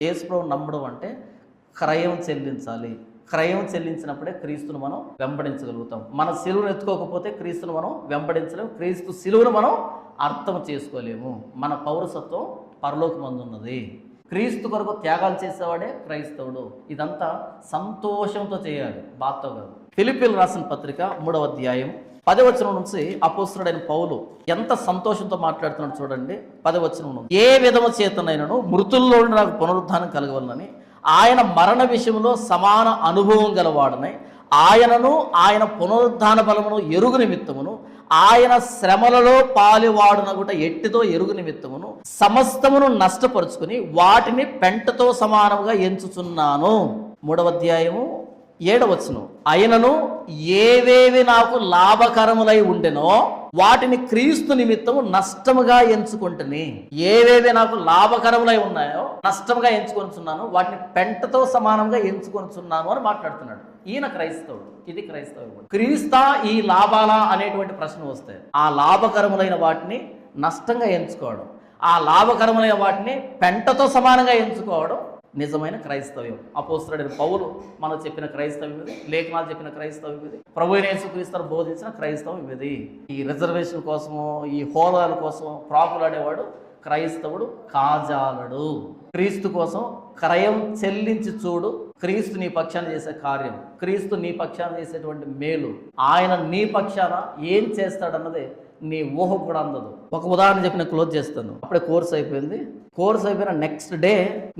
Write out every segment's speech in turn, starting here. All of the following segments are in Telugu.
యేసుప్రభువుని నమ్మడం అంటే క్రయం చెల్లించాలి. క్రయం చెల్లించినప్పుడే క్రీస్తును మనం వెంబడించగలుగుతాం. మన సిలువను ఎత్తుకోకపోతే క్రీస్తును మనం వెంబడించలేము. క్రీస్తు సిలువను మనం అర్థం చేసుకోలేము. మన పౌరసత్వం పరలోకమందున్నది. క్రీస్తు కొరకు త్యాగాలు చేసేవాడే క్రైస్తవుడు. ఇదంతా సంతోషంతో చేయాలి, బాధతో కాదు. ఫిలిప్పీయులకు రాసిన పత్రిక 3వ అధ్యాయం 10వ వచనం నుంచి అపోస్తలుడైన పౌలు ఎంత సంతోషంతో మాట్లాడుతున్నాడు చూడండి. 10వ వచనం నుంచి, ఏ విధము చేతనైనను మృతుల్లో నుండి నాకు పునరుద్ధానం కలగవలనని ఆయన మరణ విషయంలో సమాన అనుభవం గలవాడనై ఆయనను ఆయన పునరుద్ధాన బలమును ఎరుగు నిమిత్తమును ఆయన శ్రమలలో పాలివాడునగుట ఎట్టిదో ఎరుగు నిమిత్తమును సమస్తమును నష్టపరుచుకుని వాటిని పెంటతో సమానముగా ఎంచుచున్నాను. 3వ అధ్యాయము 7వ వచనం, ఆయనను ఏవేవి నాకు లాభకరములై ఉండెనో వాటిని క్రీస్తు నిమిత్తము నష్టముగా ఎంచుకుంటుని. ఏవేవి నాకు లాభకరములై ఉన్నాయో నష్టముగా ఎంచుకొనిచున్నాను, వాటిని పెంటతో సమానంగా ఎంచుకొనిచున్నాను అని మాట్లాడుతున్నాడు. ఈయన క్రైస్తవుడు, ఇది క్రైస్తవుడు. క్రీస్తా ఈ లాభాలా అనేటువంటి ప్రశ్న వస్తాయి. ఆ లాభకరములైన వాటిని నష్టంగా ఎంచుకోవడం, ఆ లాభకరములైన వాటిని పెంటతో సమానంగా ఎంచుకోవడం నిజమైన క్రైస్తవ్యం. అపోస్తలుడైన పౌలు మనకు చెప్పిన క్రైస్తవ్యం ఇది, లేఖనాలు చెప్పిన క్రైస్తవ్యం ఇది, ప్రభువైన యేసుక్రీస్తు బోధించిన క్రైస్తవం ఇది. ఈ రిజర్వేషన్ కోసము, ఈ హోదాల కోసం ప్రాకులాడేవాడు క్రైస్తవుడు కాజాలడు. క్రీస్తు కోసం క్రయం చెల్లించి చూడు. క్రీస్తు నీ పక్షాన చేసే కార్యం, క్రీస్తు నీ పక్షాన చేసేటువంటి మేలు, ఆయన నీ పక్షాన ఏం చేస్తాడన్నది నీ ఊహ కూడా అందదు. ఒక ఉదాహరణ చెప్పి నేను క్లోజ్ చేస్తాను. అప్పుడే కోర్స్ అయిపోయింది. కోర్స్ అయిపోయిన నెక్స్ట్ డే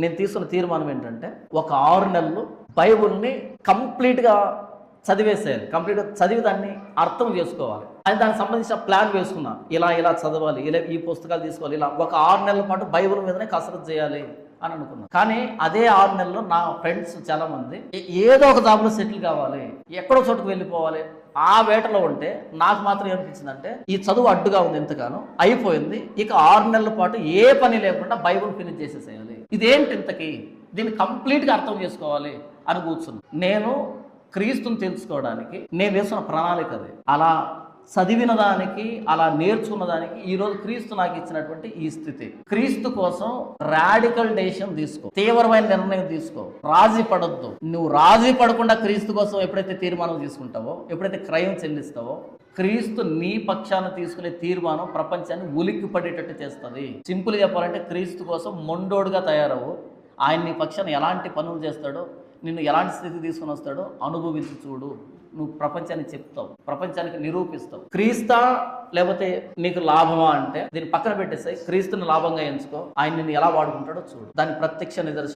నేను తీసుకున్న తీర్మానం ఏంటంటే, ఒక 6 నెలలు బైబుల్ని కంప్లీట్గా చదివేసేయాలి. కంప్లీట్గా చదివి దాన్ని అర్థం చేసుకోవాలి. అని దానికి సంబంధించిన ప్లాన్ వేసుకున్నా. ఇలా చదవాలి, ఇలా ఈ పుస్తకాలు తీసుకోవాలి, ఇలా ఒక 6 నెలల పాటు బైబుల్ మీదనే కసరత్తు చేయాలి అని అనుకున్నాను. కానీ అదే 6 నెలల్లో నా ఫ్రెండ్స్ చాలా మంది ఏదో ఒక జాబ్లో సెటిల్ కావాలి, ఎక్కడో చోటుకు వెళ్ళిపోవాలి, ఆ వేటలో ఉంటే నాకు మాత్రం ఏమనిపించిందంటే, ఈ చదువు అడ్డుగా ఉంది, ఎంతగానో అయిపోయింది, ఇక 6 నెలల పాటు ఏ పని లేకుండా బైబుల్ ఫినిష్ చేసేసేయాలి. ఇదేంటి ఇంతకీ, దీన్ని కంప్లీట్గా అర్థం చేసుకోవాలి అని కూర్చున్నాను. నేను క్రీస్తుని తెలుసుకోవడానికి నేను వేసుకున్న ప్రణాళిక అది. అలా చదివిన దానికి, అలా నేర్చుకున్న దానికి ఈరోజు క్రీస్తు నాకు ఇచ్చినటువంటి ఈ స్థితి. క్రీస్తు కోసం రాడికల్ డెసిషన్ తీసుకో, తీవ్రమైన నిర్ణయం తీసుకో, రాజీ పడొద్దు. నువ్వు రాజీ పడకుండా క్రీస్తు కోసం ఎప్పుడైతే తీర్మానం తీసుకుంటావో, ఎప్పుడైతే క్రయం చెల్లిస్తావో, క్రీస్తు నీ పక్షాన తీసుకునే తీర్మానం ప్రపంచాన్ని ఉలిక్కి పడేటట్టు చేస్తుంది. సింపుల్ చెప్పాలంటే, క్రీస్తు కోసం మొండోడుగా తయారవు. ఆయన నీ పక్షాన ఎలాంటి పనులు చేస్తాడో, నిన్ను ఎలాంటి స్థితి తీసుకుని వస్తాడో అనుభవించి చూడు. నువ్వు ప్రపంచానికి చెప్తావు, ప్రపంచానికి నిరూపిస్తావు. క్రీస్తా లేకపోతే నీకు లాభమా అంటే దీన్ని పక్కన పెట్టేసాయి. క్రీస్తుని లాభంగా ఎంచుకో, ఆయన నిన్ను ఎలా వాడుకుంటాడో చూడు. దాని ప్రత్యక్ష నిదర్శనం